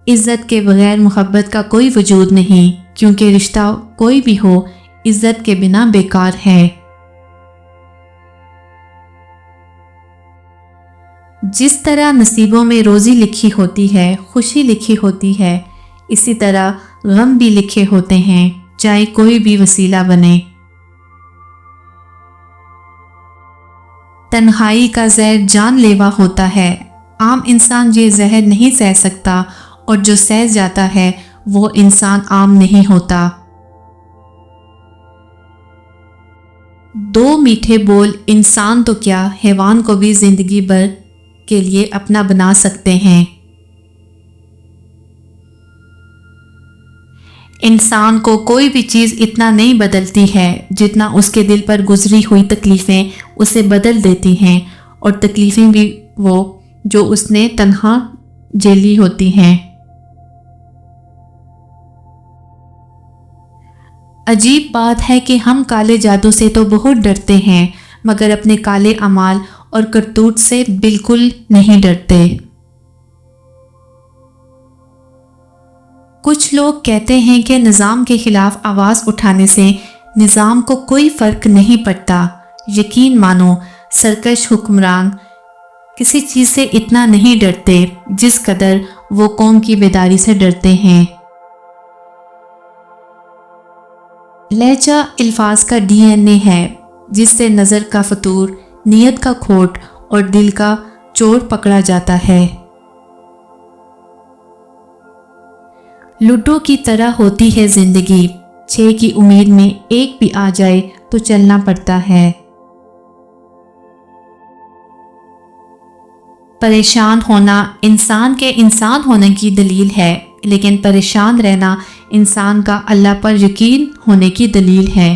عزت کے بغیر محبت کا کوئی وجود نہیں، کیونکہ رشتہ کوئی بھی ہو عزت کے بنا بیکار ہے۔ جس طرح نصیبوں میں روزی لکھی ہوتی ہے، خوشی لکھی ہوتی ہے، اسی طرح غم بھی لکھے ہوتے ہیں، چاہے کوئی بھی وسیلہ بنے۔ تنہائی کا زہر جان لیوا ہوتا ہے، عام انسان یہ زہر نہیں سہ سکتا، اور جو سہ جاتا ہے وہ انسان عام نہیں ہوتا۔ دو میٹھے بول انسان تو کیا حیوان کو بھی زندگی بھر کے لیے اپنا بنا سکتے ہیں۔ انسان کو کوئی بھی چیز اتنا نہیں بدلتی ہے جتنا اس کے دل پر گزری ہوئی تکلیفیں اسے بدل دیتی ہیں، اور تکلیفیں بھی وہ جو اس نے تنہا جھیلی ہوتی ہیں۔ عجیب بات ہے کہ ہم کالے جادو سے تو بہت ڈرتے ہیں، مگر اپنے کالے اعمال اور کرتوت سے بالکل نہیں ڈرتے۔ کچھ لوگ کہتے ہیں کہ نظام کے خلاف آواز اٹھانے سے نظام کو کوئی فرق نہیں پڑتا۔ یقین مانو، سرکش حکمران کسی چیز سے اتنا نہیں ڈرتے جس قدر وہ قوم کی بیداری سے ڈرتے ہیں۔ لہجہ الفاظ کا ڈی این اے ہے، جس سے نظر کا فطور، نیت کا کھوٹ اور دل کا چور پکڑا جاتا ہے۔ لوڈو کی طرح ہوتی ہے زندگی، 6 کی امید میں ایک بھی آ جائے تو چلنا پڑتا ہے۔ پریشان ہونا انسان کے انسان ہونے کی دلیل ہے، لیکن پریشان رہنا انسان کا اللہ پر یقین ہونے کی دلیل ہے۔